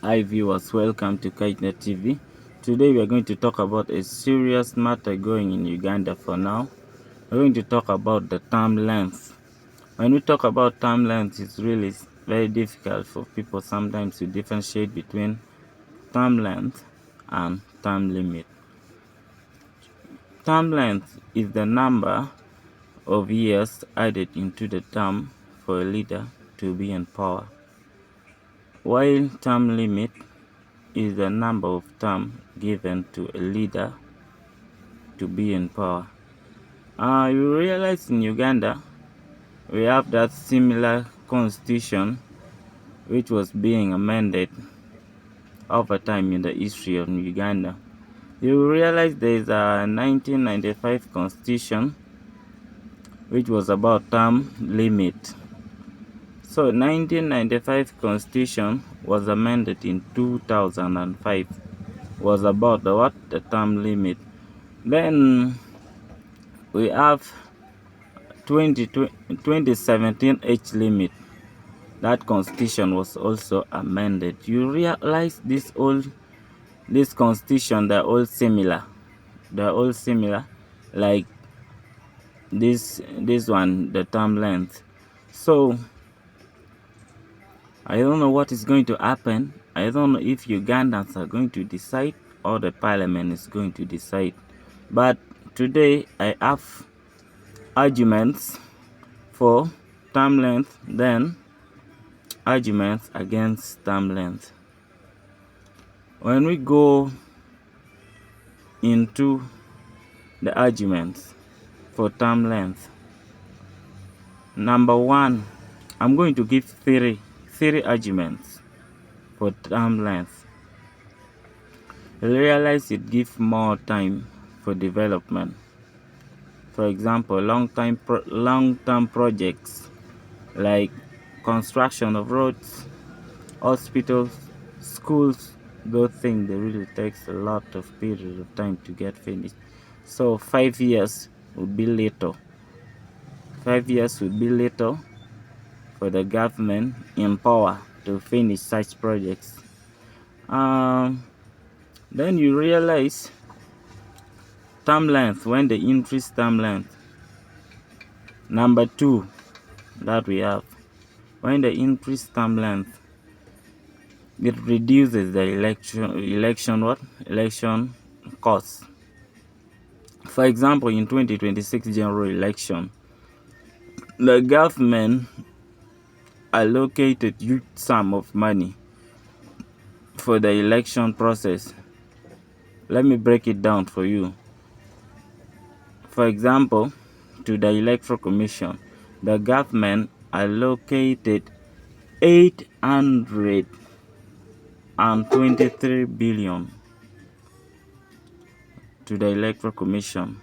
Hi viewers, welcome to Kytenet TV. Today we are going to talk about a serious matter going in Uganda for now. We're going to talk about the term length. When we talk about term length, it's really very difficult for people sometimes to differentiate between term length and term limit. Term length is the number of years added into the term for a leader to be in power, while term limit is the number of terms given to a leader to be in power. You realize in Uganda we have that similar constitution which was being amended over time in the history of Uganda. You realize there is a 1995 constitution which was about term limit. So 1995 constitution was amended in 2005, was about the term limit. Then we have 2017 age limit. That constitution was also amended. You realize this constitution, they're all similar. They're all similar, like this one, the term length. So I don't know what is going to happen. I don't know if Ugandans are going to decide or the parliament is going to decide. But today I have arguments for term length, then arguments against term length. When we go into the arguments for term length, number one, I'm going to give three arguments for term length. You realize it gives more time for development. For example, long-term projects like construction of roads, hospitals, schools, those things, they really takes a lot of period of time to get finished. So 5 years would be little. 5 years would be little for the government in power to finish such projects. Then you realize term length, when they increase term length. Number two that we have, when they increase term length, it reduces the election costs. For example, in 2026 general election, the government allocated huge sum of money for the election process. Let me break it down for you. For example, to the Electoral Commission, the government allocated 823 billion to the Electoral Commission.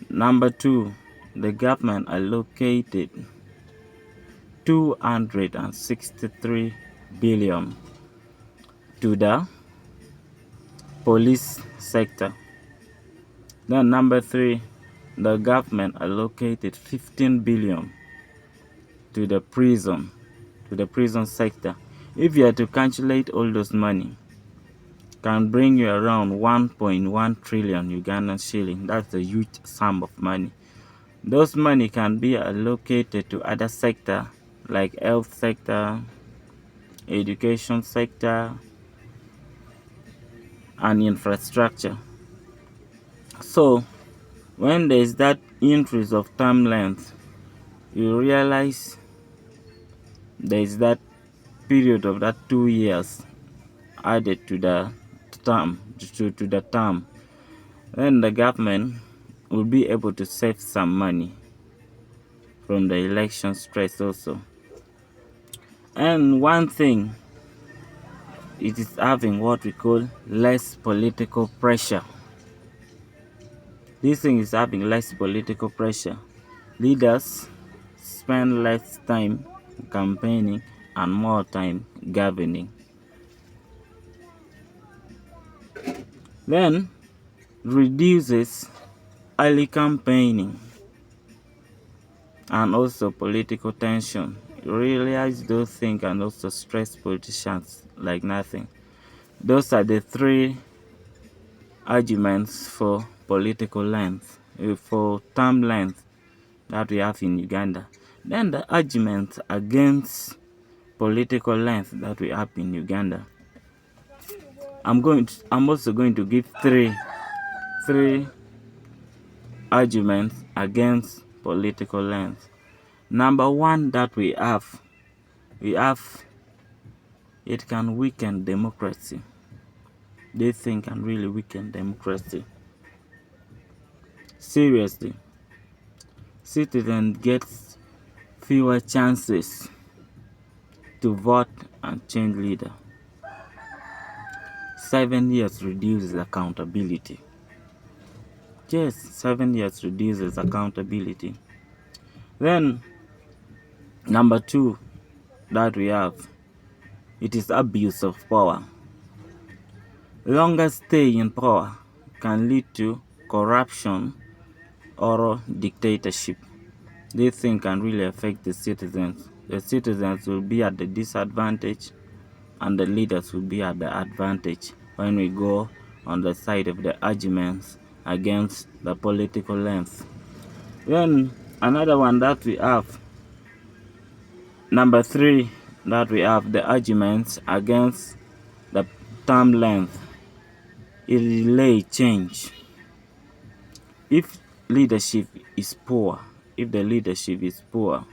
Number two, the government allocated 263 billion to the police sector. Then number three, the government allocated 15 billion to the prison sector. If you are to calculate all those money, can bring you around 1.1 trillion Ugandan shilling. That's a huge sum of money. Those money can be allocated to other sector like health sector, education sector, and infrastructure. So when there is that increase of term length, you realize there is that period of that 2 years added to the term, then the government will be able to save some money from the election stress also. And one thing, it is having what we call less political pressure. This thing is having less political pressure. Leaders spend less time campaigning and more time governing. Then reduces early campaigning and also political tension realize those things and also stress politicians like nothing. Those are the three arguments for political length, for term length that we have in Uganda. Then the arguments against political length that we have in Uganda. I'm also going to give three arguments against political length. Number one that we have it can weaken democracy. This thing can really weaken democracy. Seriously, citizens get fewer chances to vote and change leader. 7 years reduces accountability. Yes, 7 years reduces accountability. Then, number two that we have, it is abuse of power. Longer stay in power can lead to corruption or dictatorship. This thing can really affect the citizens. The citizens will be at the disadvantage and the leaders will be at the advantage when we go on the side of the arguments against the political length. Then another one that we have, number three, that we have the arguments against the term length. It delay change. If leadership is poor, if the leadership is poor,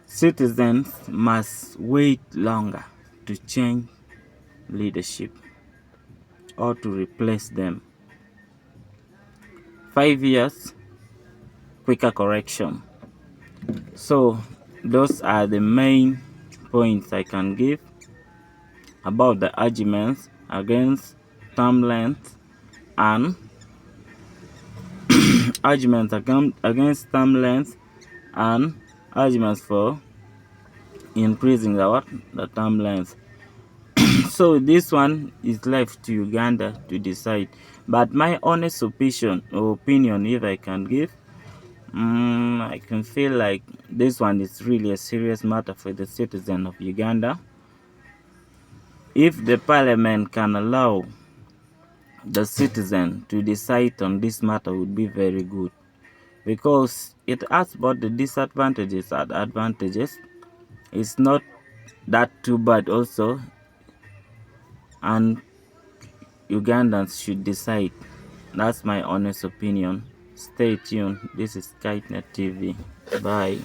citizens must wait longer to change leadership or to replace them. 5 years, quicker correction. So those are the main points I can give about the arguments against term length and arguments against term length and arguments for increasing the term length. So this one is left to Uganda to decide. But my honest opinion, if I can give, I can feel like this one is really a serious matter for the citizen of Uganda. If the parliament can allow the citizen to decide on this matter, would be very good, because it has both the disadvantages and advantages. It's not that too bad also, and Ugandans should decide. That's my honest opinion. Stay tuned. This is Kytenet TV. Bye.